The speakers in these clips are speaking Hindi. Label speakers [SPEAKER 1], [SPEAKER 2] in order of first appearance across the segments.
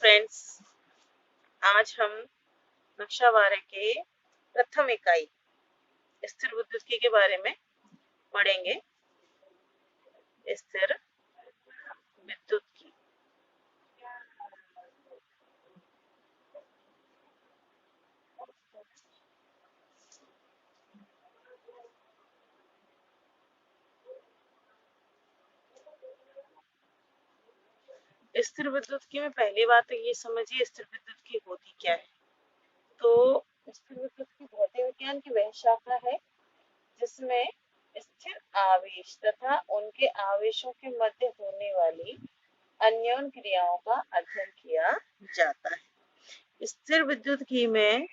[SPEAKER 1] फ्रेंड्स, आज हम नक्शा 12 के प्रथम इकाई स्थिर विद्युत के बारे में पढ़ेंगे। स्थिर विद्युत की स्थिर विद्युत की में पहली बात तो ये समझिए स्थिर विद्युत की होती क्या है। तो स्थिर विद्युत की भौतिक विज्ञान की वह शाखा है जिसमें स्थिर आवेश तथा उनके आवेशों के मध्य होने वाली अन्योन क्रियाओं का अध्ययन किया जाता है। स्थिर विद्युत की में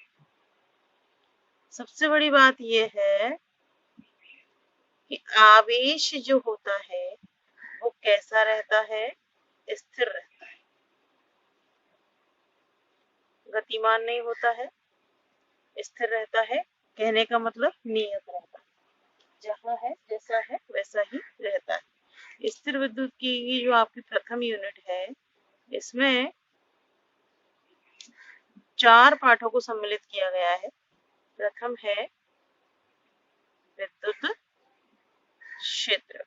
[SPEAKER 1] सबसे बड़ी बात यह है कि आवेश जो होता है वो कैसा रहता है, स्थिर रहता है, गतिमान नहीं होता है, स्थिर रहता है। कहने का मतलब नियत रहता है, जहाँ है जैसा है वैसा ही रहता है। स्थिर विद्युत की जो आपकी प्रथम यूनिट है, इसमें 4 पाठों को सम्मिलित किया गया है। प्रथम है विद्युत क्षेत्र,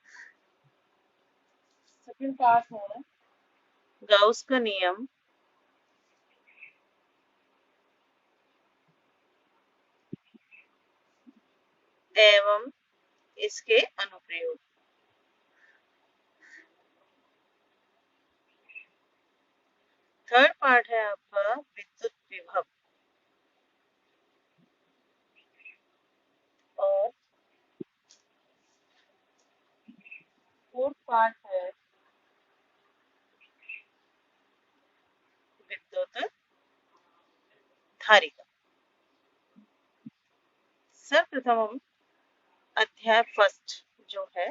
[SPEAKER 1] सेकंड पार्ट है गाउस का नियम, एवं इसके अनुप्रयोग। थर्ड पार्ट है आपका विद्युत विभव, और फोर्थ पार्ट है विद्युत धारिता। सर्वप्रथम हम अध्याय फर्स्ट जो है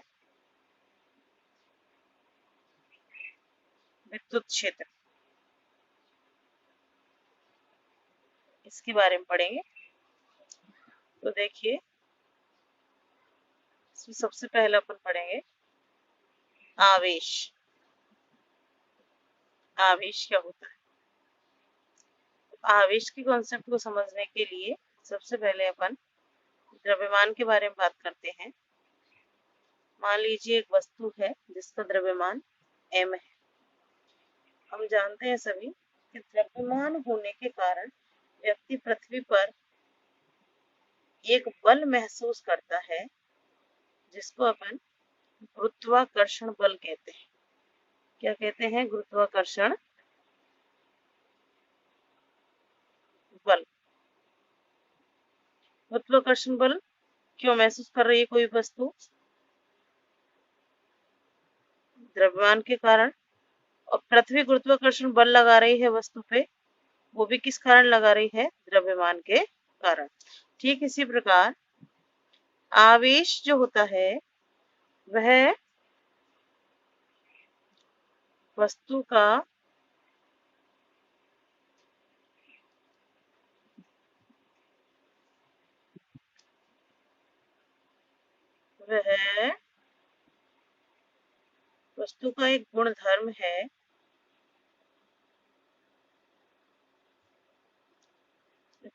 [SPEAKER 1] विद्युत क्षेत्र, इसके बारे में पढ़ेंगे। तो देखिए, इसमें सबसे पहले अपन पढ़ेंगे आवेश। आवेश क्या होता है? आवेश के कॉन्सेप्ट को समझने के लिए सबसे पहले अपन द्रव्यमान के बारे में बात करते हैं। मान लीजिए एक वस्तु है जिसका द्रव्यमान m है। हम जानते हैं सभी कि द्रव्यमान होने के कारण व्यक्ति पृथ्वी पर एक बल महसूस करता है जिसको अपन गुरुत्वाकर्षण बल कहते हैं। क्या कहते हैं? गुरुत्वाकर्षण बल। गुरुत्वाकर्षण बल क्यों महसूस कर रही है कोई वस्तु? द्रव्यमान के कारण। और पृथ्वी गुरुत्वाकर्षण बल लगा रही है वस्तु पे, वो भी किस कारण लगा रही है? द्रव्यमान के कारण। ठीक इसी प्रकार आवेश जो होता है वह वस्तु का वह वस्तु का एक गुण धर्म है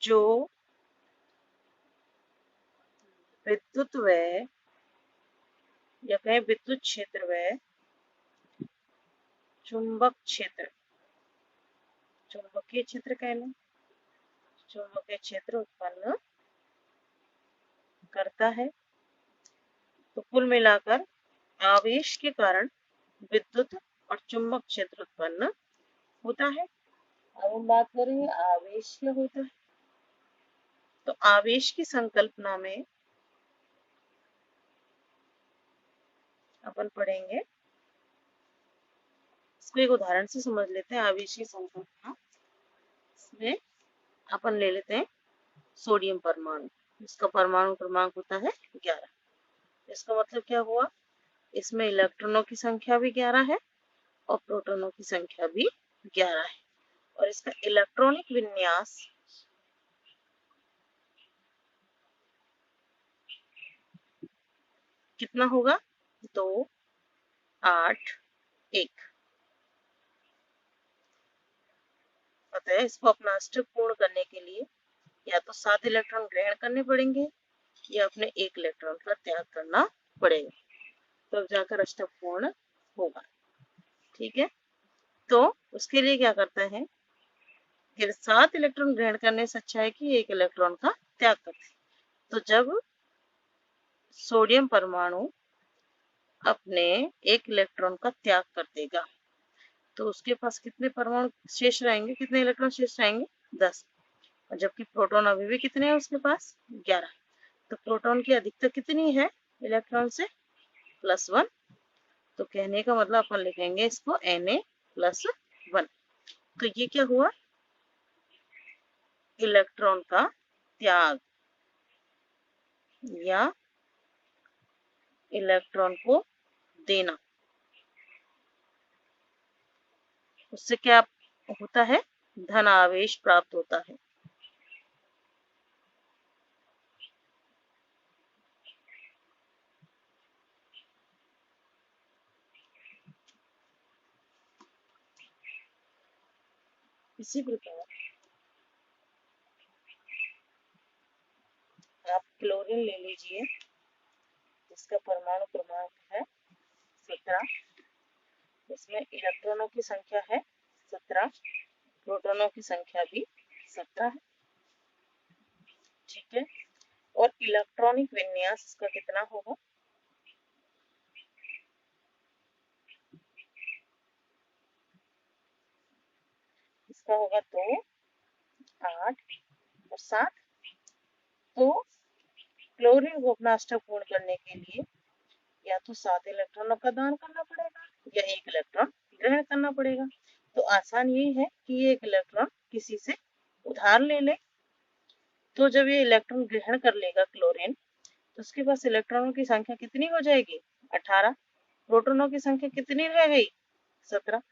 [SPEAKER 1] जो विद्युत व्यय या कहें विद्युत क्षेत्र व्यय, चुंबक क्षेत्र, चुंबकीय क्षेत्र कहना, चुंबकीय क्षेत्र उत्पन्न करता है। तो कुल मिलाकर आवेश के कारण विद्युत और चुंबक क्षेत्र उत्पन्न होता है। अब हम बात करेंगे आवेश क्या होता है। तो आवेश की संकल्पना में अपन पढ़ेंगे, इसको एक उदाहरण से समझ लेते हैं। आवेश की संकल्पना इसमें अपन ले लेते हैं सोडियम परमाणु, इसका परमाणु क्रमांक होता है 11। इसका मतलब क्या हुआ? इसमें इलेक्ट्रॉनों की संख्या भी 11 है और प्रोटॉनों की संख्या भी 11 है। और इसका इलेक्ट्रॉनिक विन्यास कितना होगा? 2 8 1। बात है, इसको अपना अष्टक पूर्ण करने के लिए या तो 7 इलेक्ट्रॉन ग्रहण करने पड़ेंगे या अपने 1 इलेक्ट्रॉन का त्याग करना पड़ेगा, तब जाकर अष्टक पूर्ण होगा। ठीक है, तो उसके लिए क्या करता है कि 7 इलेक्ट्रॉन ग्रहण करने से अच्छा है कि 1 इलेक्ट्रॉन का त्याग करते हैं। तो जब सोडियम परमाणु अपने 1 इलेक्ट्रॉन का त्याग कर देगा तो उसके पास कितने परमाणु शेष रहेंगे, कितने इलेक्ट्रॉन शेष रहेंगे, 10। और जबकि प्रोटॉन अभी भी कितने हैं उसके पास, 11। तो प्रोटॉन की अधिकता कितनी है इलेक्ट्रॉन से, +1। तो कहने का मतलब अपन लिखेंगे इसको Na+1। तो ये क्या हुआ, इलेक्ट्रॉन का त्याग या इलेक्ट्रॉन को देना। उससे क्या होता है, धन आवेश प्राप्त होता है। इसी प्रकार आप क्लोरीन ले लीजिए, इसका परमाणु क्रमांक है 17। इसमें इलेक्ट्रॉनों की संख्या है 17, प्रोटॉनों की संख्या भी 17 है। ठीक है, और इलेक्ट्रॉनिक विन्यास इसका कितना होगा, इसका होगा 2, 8 और 7। तो क्लोरीन को अपना अष्टक पूर्ण करने के लिए या तो 7 इलेक्ट्रॉनों का दान करना पड़ेगा या 1 इलेक्ट्रॉन ग्रहण करना पड़ेगा। तो आसान यही है कि ये 1 इलेक्ट्रॉन किसी से उधार ले ले। तो जब ये इलेक्ट्रॉन ग्रहण कर लेगा क्लोरीन, तो उसके पास इलेक्ट्रॉनों की संख्या कितनी हो जाएगी, 18। प्रोटॉनों की संख्या कितनी रह गई, 17।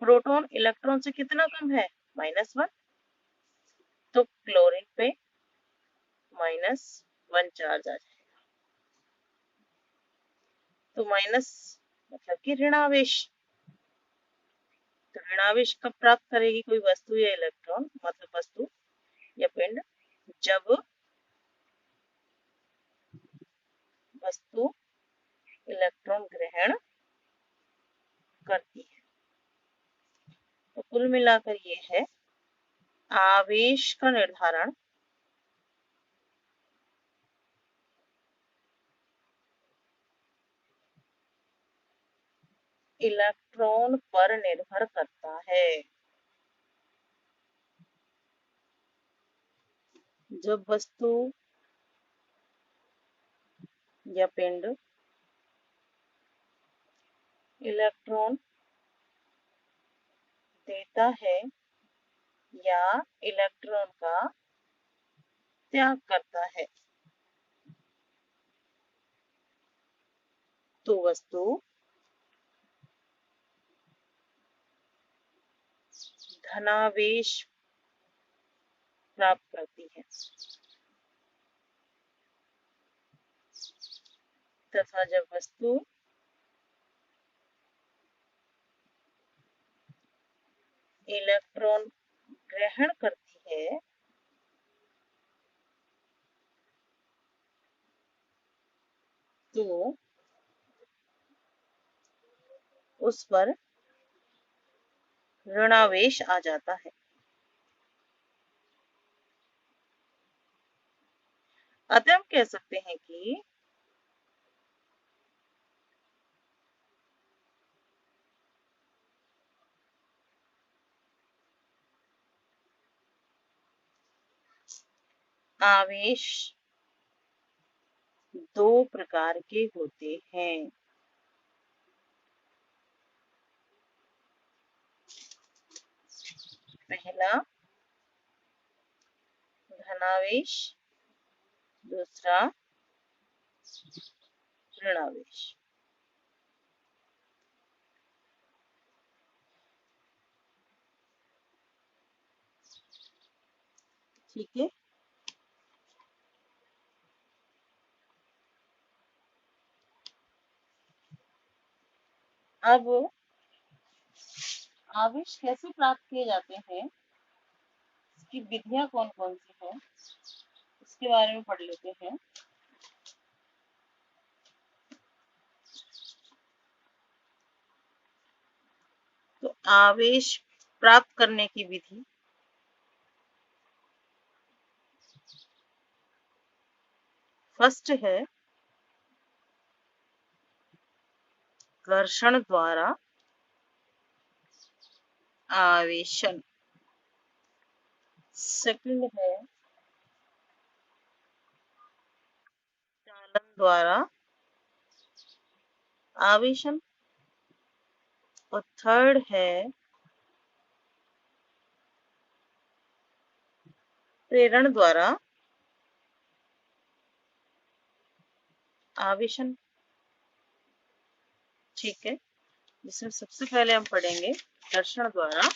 [SPEAKER 1] प्रोटॉन इलेक्ट्रॉन से कितना कम है, -1। तो क्लोरीन पे -1 चार्ज आ जाएगा। तो माइनस मतलब कि ऋणावेश। तो ऋणावेश कब प्राप्त करेगी कोई वस्तु या इलेक्ट्रॉन, मतलब वस्तु या पिंड, जब वस्तु इलेक्ट्रॉन ग्रहण करती है। तो कुल मिलाकर ये है आवेश का निर्धारण इलेक्ट्रॉन पर निर्भर करता है। जब वस्तु या पिंड इलेक्ट्रॉन देता है या इलेक्ट्रॉन का त्याग करता है, तो वस्तु धनावेश प्राप्त करती है तथा जब वस्तु इलेक्ट्रॉन ग्रहण करती है तो उस पर ऋणावेश आ जाता है। अतः हम कह सकते हैं कि आवेश 2 प्रकार के होते हैं। पहला धनावेश, दूसरा ऋणावेश। ठीक है, अब आवेश कैसे प्राप्त किए जाते हैं इसकी विधियां कौन कौन सी है इसके बारे में पढ़ लेते हैं। तो आवेश प्राप्त करने की विधि, फर्स्ट है घर्षण द्वारा आवेशन, सेकंड है चालन द्वारा आवेशन, और थर्ड है प्रेरण द्वारा आवेशन। ठीक है, जिसमें सबसे पहले हम पढ़ेंगे घर्षण द्वारा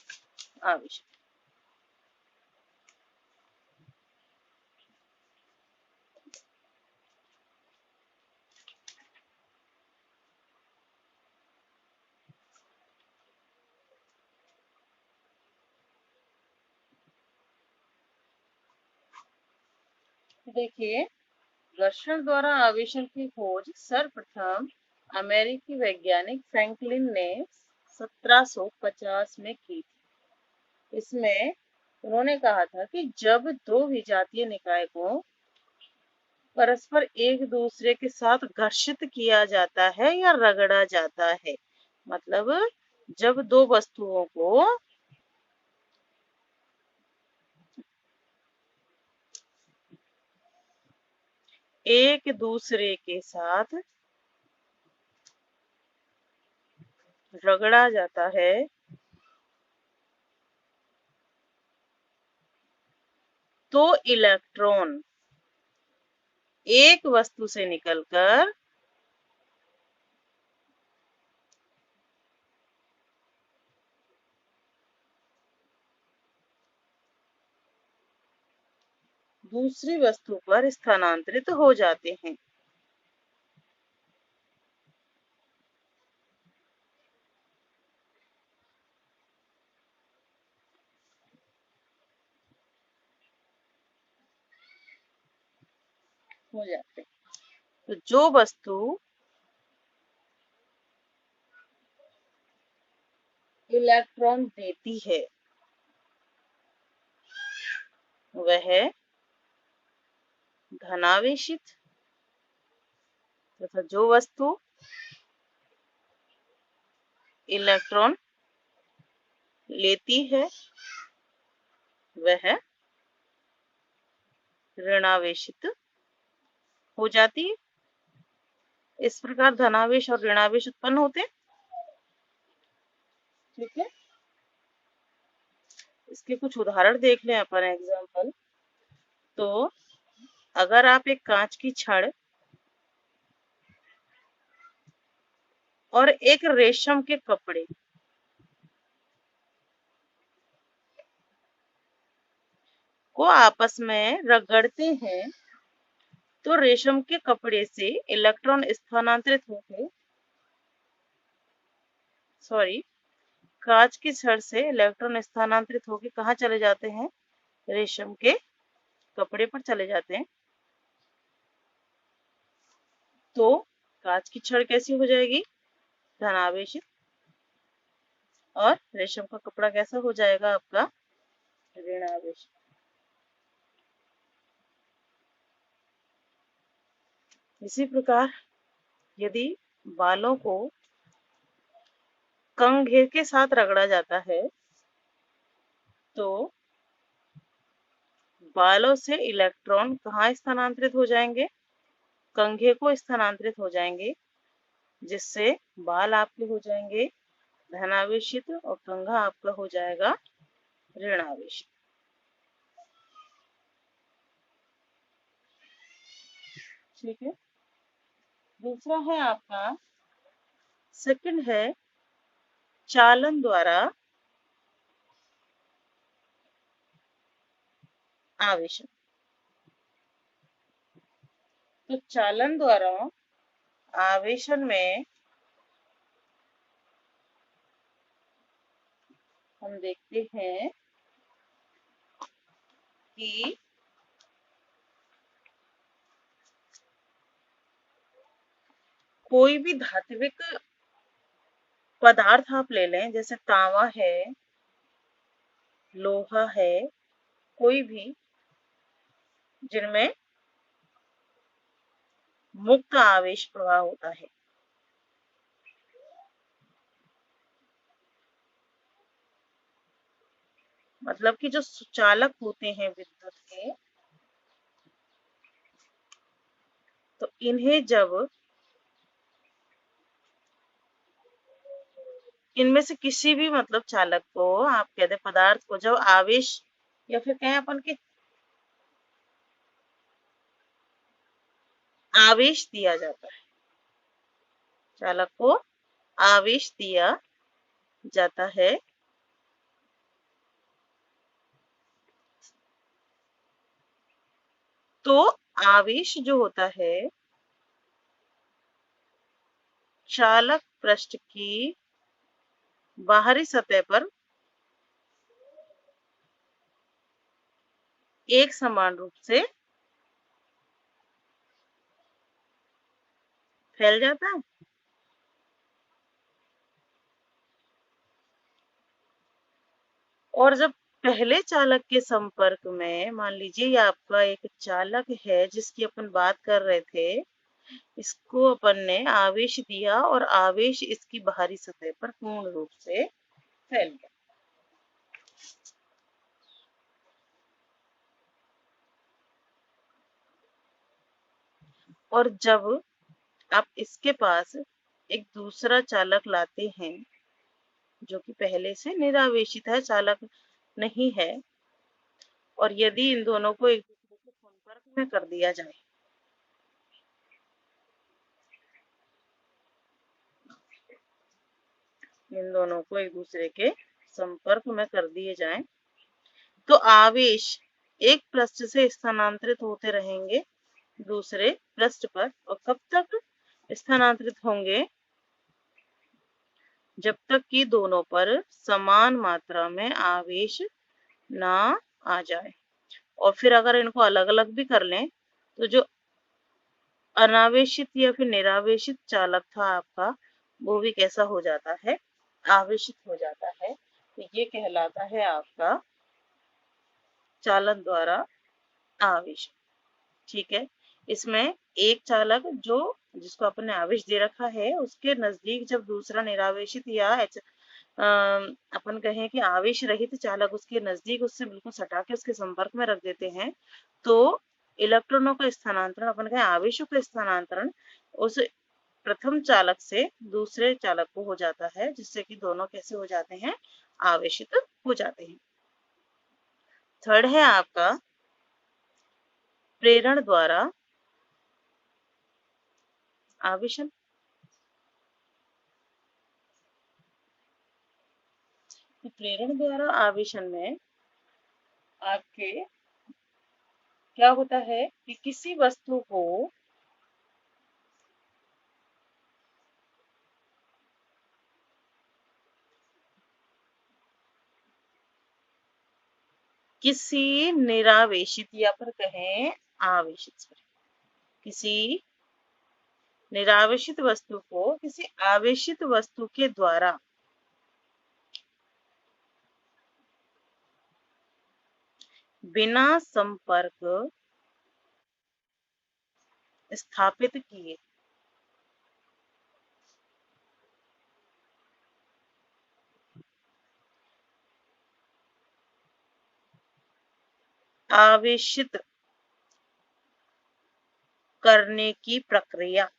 [SPEAKER 1] आवेशन। देखिए, घर्षण द्वारा आवेशन की खोज सर्वप्रथम अमेरिकी वैज्ञानिक फ्रैंकलिन ने 1750 में की थी। इसमें उन्होंने कहा था कि जब दो विजातीय निकाय को परस्पर एक दूसरे के साथ घर्षित किया जाता है या रगड़ा जाता है, मतलब जब दो वस्तुओं को एक दूसरे के साथ रगड़ा जाता है तो इलेक्ट्रॉन एक वस्तु से निकलकर दूसरी वस्तु पर स्थानांतरित हो जाते हैं। तो जो वस्तु इलेक्ट्रॉन देती है वह धनावेशित, तथा जो वस्तु इलेक्ट्रॉन लेती है वह ऋणावेशित हो जाती है। इस प्रकार धनावेश और ऋणावेश उत्पन्न होते हैं। ठीक है, इसके कुछ उदाहरण देख लें अपन, एग्जाम्पल। तो अगर आप एक कांच की छड़ और एक रेशम के कपड़े को आपस में रगड़ते हैं तो रेशम के कपड़े से इलेक्ट्रॉन स्थानांतरित होकर, सॉरी, कांच की छड़ से इलेक्ट्रॉन स्थानांतरित होकर कहाँ चले जाते हैं? रेशम के कपड़े पर चले जाते हैं। तो कांच की छड़ कैसी हो जाएगी? धनावेशित। और रेशम का कपड़ा कैसा हो जाएगा आपका? ऋणावेशित। इसी प्रकार यदि बालों को कंघे के साथ रगड़ा जाता है तो बालों से इलेक्ट्रॉन कहाँ स्थानांतरित हो जाएंगे? कंघे को स्थानांतरित हो जाएंगे, जिससे बाल आपके हो जाएंगे धनावेशित और कंघा आपका हो जाएगा ऋणावेशित। ठीक है, दूसरा है आपका, सेकंड है चालन द्वारा आवेशन। तो चालन द्वारा आवेशन में हम देखते हैं कि कोई भी धात्विक पदार्थ आप ले लें, जैसे तांबा है, लोहा है, कोई भी जिनमें मुक्त आवेश प्रवाह होता है, मतलब कि जो सुचालक होते हैं विद्युत के, तो इन्हें जब इनमें से किसी भी मतलब चालक को, आप कहते हैं पदार्थ को, जब आवेश या फिर कहें अपन के आवेश दिया जाता है, चालक को आवेश दिया जाता है, तो आवेश जो होता है चालक पृष्ठ की बाहरी सतह पर एक समान रूप से फैल जाता है। और जब पहले चालक के संपर्क में, मान लीजिए ये आपका एक चालक है जिसकी अपन बात कर रहे थे, इसको अपन ने आवेश दिया और आवेश इसकी बाहरी सतह पर पूर्ण रूप से फैल गया। और जब आप इसके पास एक दूसरा चालक लाते हैं जो कि पहले से निरावेशित है, चालक नहीं है, और यदि इन दोनों को एक दूसरे के संपर्क में कर दिया जाए, इन दोनों को एक दूसरे के संपर्क में कर दिए जाएं, तो आवेश एक पृष्ठ से स्थानांतरित होते रहेंगे दूसरे पृष्ठ पर। और कब तक स्थानांतरित होंगे? जब तक कि दोनों पर समान मात्रा में आवेश ना आ जाए। और फिर अगर इनको अलग अलग भी कर लें, तो जो अनावेशित या फिर निरावेशित चालक था आपका, वो भी कैसा हो जाता है? आवेशित हो जाता है। तो ये कहलाता है आपका चालक द्वारा आवेश। ठीक है, इसमें एक चालक जो जिसको अपन ने आवेश दे रखा है, उसके नजदीक जब दूसरा निरावेशित या अपन कहें कि आवेश रहित चालक उसके नजदीक उससे बिल्कुल सटा के उसके संपर्क में रख देते हैं, तो इलेक्ट्रॉनों का स्थानांतरण, अपन कहें आवेशों का स्थानांतरण, उस प्रथम चालक से दूसरे चालक को हो जाता है, जिससे कि दोनों कैसे हो जाते हैं? आवेशित हो जाते हैं। थर्ड है आपका प्रेरण द्वारा आवेशन। तो प्रेरण द्वारा आवेशन में आपके क्या होता है कि किसी वस्तु को किसी निरावेशित या फिर कहें आवेशित, किसी निरावेशित वस्तु को किसी आवेशित वस्तु के द्वारा बिना संपर्क स्थापित किए आवेशित करने की प्रक्रिया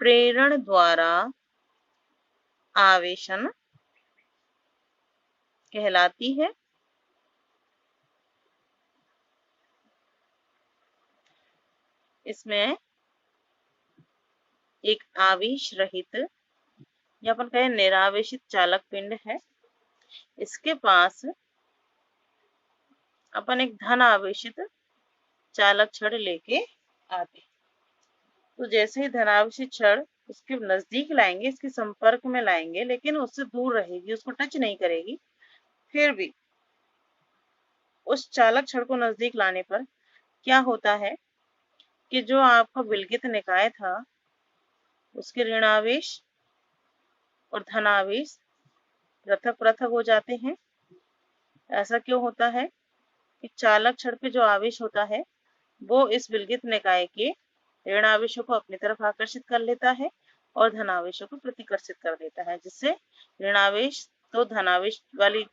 [SPEAKER 1] प्रेरण द्वारा आवेशन कहलाती है। इसमें एक आवेश रहित या अपन कहें निरावेशित चालक पिंड है, इसके पास अपन एक धन आवेशित चालक छड़ लेके आते। तो जैसे ही धनावेशित छड़ उसके नजदीक लाएंगे, इसके संपर्क में लाएंगे, लेकिन उससे दूर रहेगी, उसको टच नहीं करेगी, फिर भी उस चालक छड़ को नजदीक लाने पर क्या होता है कि जो आपका विलगित निकाय था उसके ऋणावेश और धनावेश पृथक पृथक हो जाते हैं। ऐसा क्यों होता है कि चालक छड़ पे जो आवेश होता है वो इस विलगित निकाय के ऋण आवेशों को अपनी तरफ आकर्षित कर लेता है और धनावेशों को प्रतिकर्षित कर देता है, जिससे ऋणावेश तो धनावेश वाली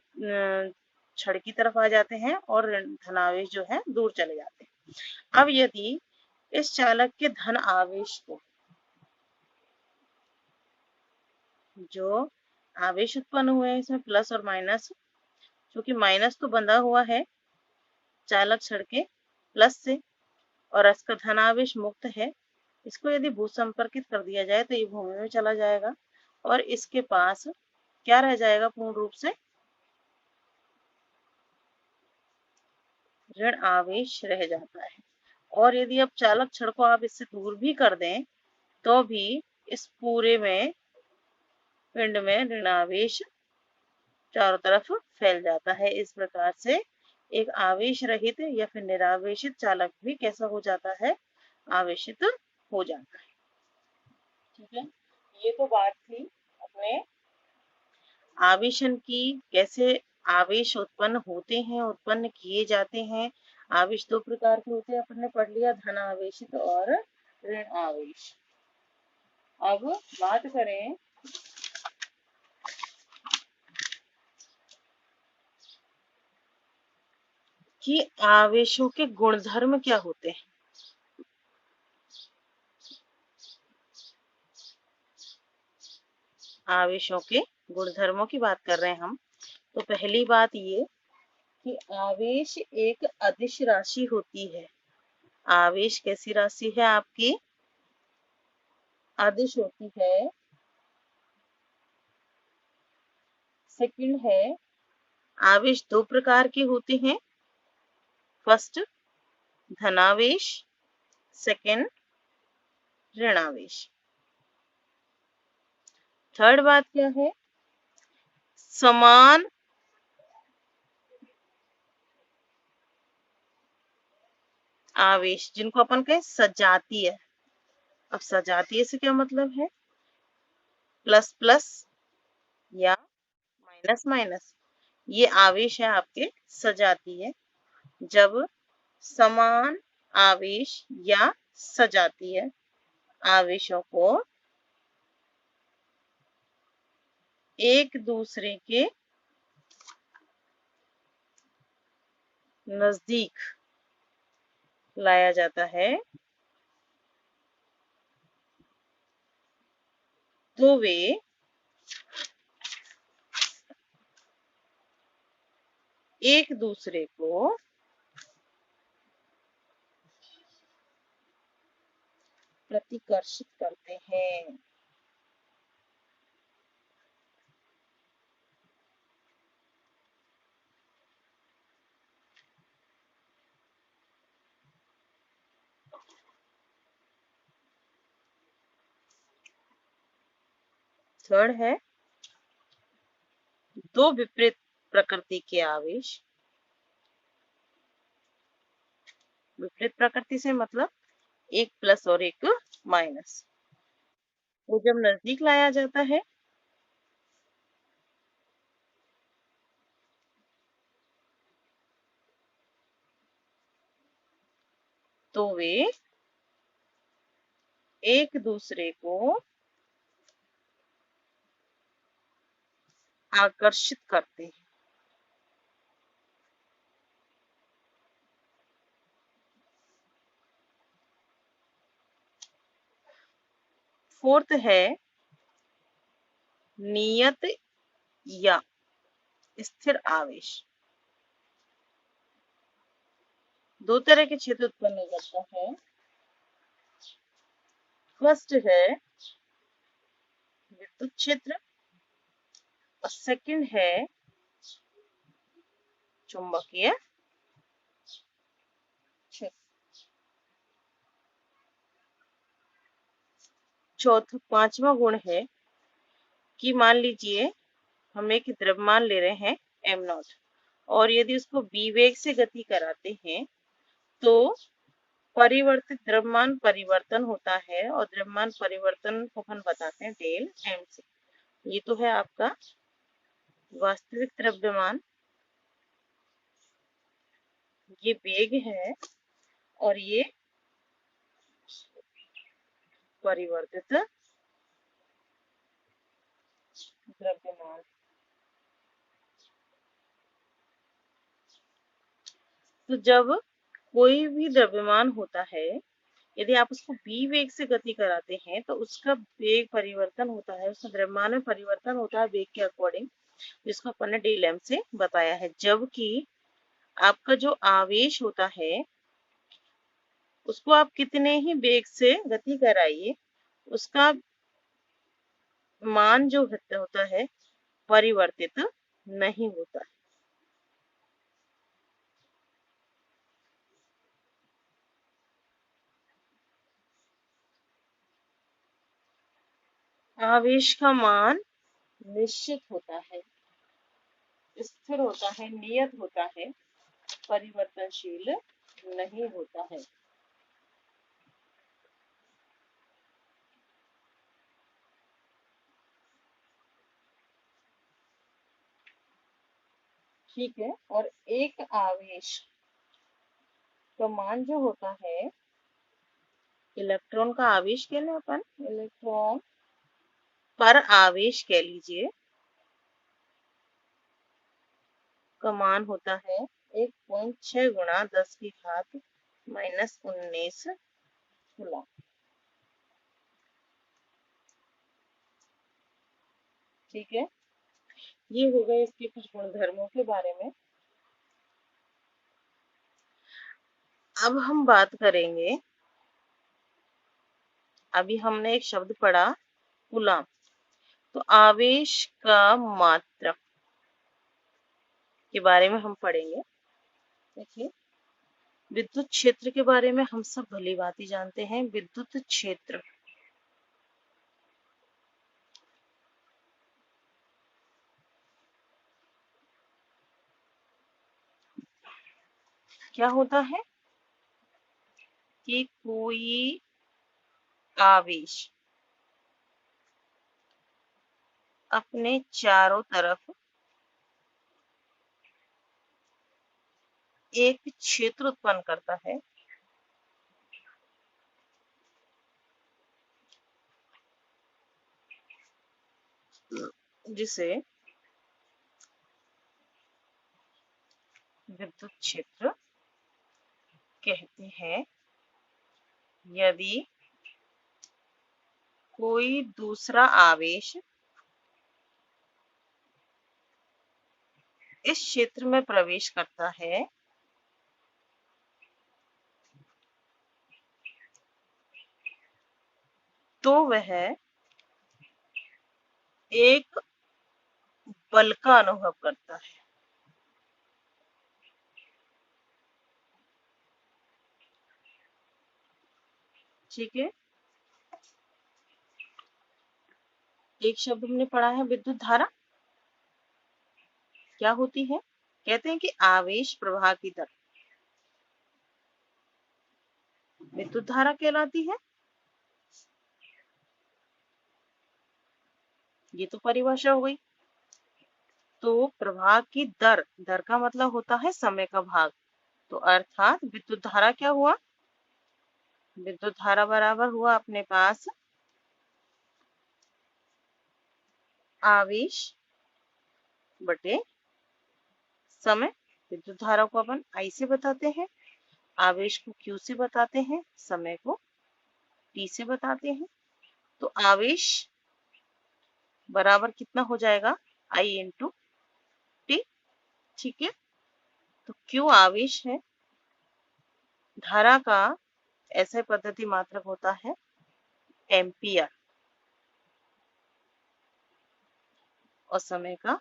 [SPEAKER 1] छड़ की तरफ आ जाते हैं और धनावेश जो है दूर चले जाते हैं। अब यदि इस चालक के धन आवेश को, जो आवेश उत्पन्न हुए हैं इसमें प्लस और माइनस, क्योंकि माइनस तो बंधा हुआ है चालक छड़ के प्लस से और इसका धनावेश मुक्त है, इसको यदि भू संपर्कित कर दिया जाए तो ये भूमि में चला जाएगा और इसके पास क्या रह जाएगा, पूर्ण रूप से ऋण आवेश रह जाता है। और यदि अब चालक छड़ को आप इससे दूर भी कर दें तो भी इस पूरे में पिंड में ऋण आवेश चारों तरफ फैल जाता है। इस प्रकार से एक आवेश रहित या फिर निरावेशित चालक भी कैसा हो जाता है, आवेशित हो जाता है। ठीक है, ये तो बात थी अपने आवेशन की, कैसे आवेश उत्पन्न होते हैं, उत्पन्न किए जाते हैं। आवेश दो प्रकार के होते हैं, अपन ने पढ़ लिया, धन आवेशित और ऋण आवेश। अब बात करें कि आवेशों के गुणधर्म क्या होते हैं। आवेशों के गुणधर्मों की बात कर रहे हैं हम। तो पहली बात ये कि आवेश एक अदिश राशि होती है। आवेश कैसी राशि है आपकी, अदिश होती है। सेकंड है, आवेश दो प्रकार के होते हैं, फर्स्ट धनावेश, सेकंड ऋणावेश। थर्ड बात क्या है, समान आवेश जिनको अपन कहें सजातीय। अब सजातीय से क्या मतलब है, प्लस प्लस या माइनस माइनस, ये आवेश है आपके सजातीय। जब समान आवेश या सजातीय आवेशों को एक दूसरे के नजदीक लाया जाता है तो वे एक दूसरे को प्रतिकर्षित करते हैं। थर्ड है, दो विपरीत प्रकृति के आवेश। विपरीत प्रकृति से मतलब एक प्लस और एक माइनस, वो जब नजदीक लाया जाता है तो वे एक दूसरे को आकर्षित करते हैं। फोर्थ है, नियत या स्थिर आवेश। दो तरह के क्षेत्र उत्पन्न करता है। फर्स्ट है विद्युत क्षेत्र और सेकंड है चुंबकीय क्षेत्र। चौथा पांचवा गुण है कि मान लीजिए हम एक द्रव्यमान ले रहे हैं एम नॉट, और यदि उसको बी वेग से गति कराते हैं तो परिवर्तित द्रव्यमान परिवर्तन होता है, और द्रव्यमान परिवर्तन को अपन बताते हैं डेल एम से। ये तो है आपका वास्तविक द्रव्यमान, ये वेग है, और ये परिवर्तित द्रव्यमान। तो जब कोई भी द्रव्यमान होता है, यदि आप उसको v वेग से गति कराते हैं तो उसका वेग परिवर्तन होता है, उसका द्रव्यमान में परिवर्तन होता है वेग के अकॉर्डिंग, जिसको अपन ने डेल एम से बताया है। जबकि आपका जो आवेश होता है उसको आप कितने ही वेग से गति कराइए, उसका मान जो होता है परिवर्तित नहीं होता है। आवेश का मान निश्चित होता है, स्थिर होता है, नियत होता है, परिवर्तनशील नहीं होता है। ठीक है। और एक आवेश का मान जो होता है, इलेक्ट्रॉन का आवेश कह लें अपन, इलेक्ट्रॉन पर आवेश कह लीजिए, का मान होता है 1.6 गुणा 10 की घात -19 कूलम। ठीक है, ये हो गए इसके कुछ गुणधर्मों के बारे में। अब हम बात करेंगे, अभी हमने एक शब्द पढ़ा कूलम, तो आवेश का मात्रक के बारे में हम पढ़ेंगे। देखिए, विद्युत क्षेत्र के बारे में हम सब भली भांति जानते हैं। विद्युत क्षेत्र क्या होता है कि कोई आवेश अपने चारों तरफ एक क्षेत्र उत्पन्न करता है, जिसे विद्युत क्षेत्र कहते हैं। यदि कोई दूसरा आवेश इस क्षेत्र में प्रवेश करता है तो वह एक बल का अनुभव करता है। ठीक है, एक शब्द हमने पढ़ा है विद्युत धारा, क्या होती है? कहते हैं कि आवेश प्रवाह की दर विद्युत धारा कहलाती है। ये तो परिभाषा हो गई। तो प्रवाह की दर, दर का मतलब होता है समय का भाग, तो अर्थात विद्युत धारा क्या हुआ? विद्युत धारा बराबर हुआ अपने पास आवेश बटे समय। विद्युत धारा को अपन I से बताते हैं, आवेश को Q से बताते हैं, समय को T से बताते हैं। तो आवेश बराबर कितना हो जाएगा? I into T। ठीक है, तो Q आवेश है, धारा का ऐसे पद्धति मात्रक होता है एम्पियर, और समय का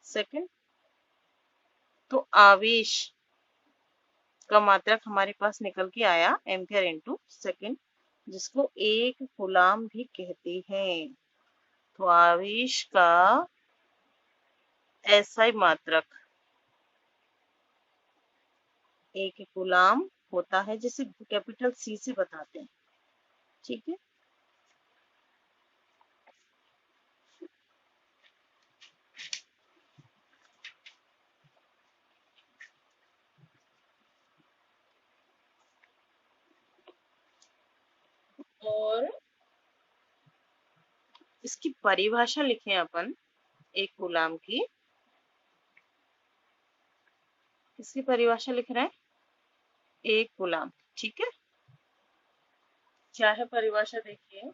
[SPEAKER 1] सेकंड। तो आवेश का मात्रक हमारे पास निकल के आया एम्पियर इंटू सेकंड, जिसको एक कूलाम भी कहते हैं। तो आवेश का एसआई मात्रक एक कूलाम होता है, जिसे कैपिटल सी से बताते हैं। ठीक है। और इसकी परिभाषा लिखें अपन एक कूलाम की। इसकी परिभाषा लिख रहे हैं एक कूलाम। ठीक है। क्या है परिभाषा? देखिए,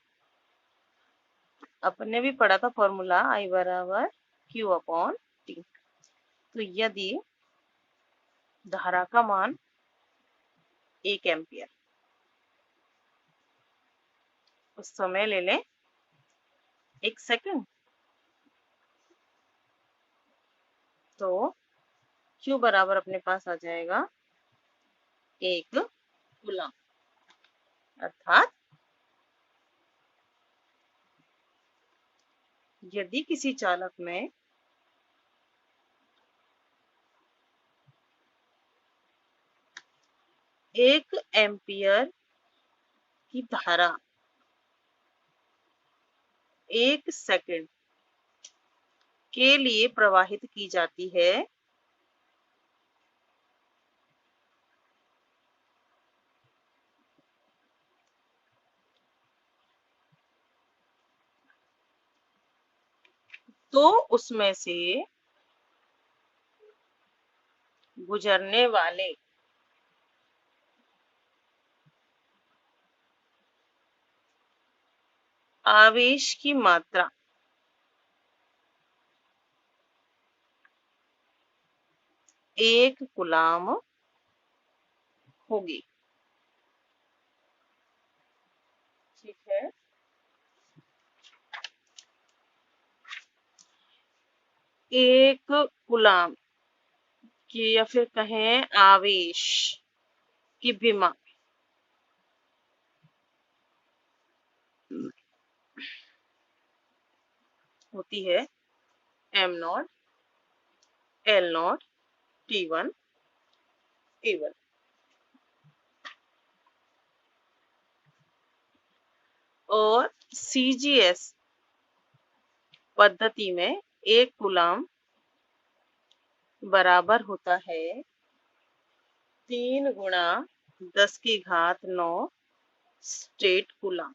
[SPEAKER 1] अपन ने भी पढ़ा था फॉर्मूला I बराबर Q अपॉन T। तो यदि धारा का मान 1 एम्पियर, उस समय ले लें 1 सेकंड, तो Q बराबर अपने पास आ जाएगा 1 कूलाम। अर्थात यदि किसी चालक में एक एम्पियर की धारा 1 सेकंड के लिए प्रवाहित की जाती है, तो उसमें से गुजरने वाले आवेश की मात्रा 1 कूलाम होगी। ठीक है। एक कूलाम की, या फिर कहें आवेश की विमा होती है m0 L0 T1 A1। और CGS पद्धति में एक कूलाम बराबर होता है 3 गुणा 10 की घात 9 स्टेट कूलाम।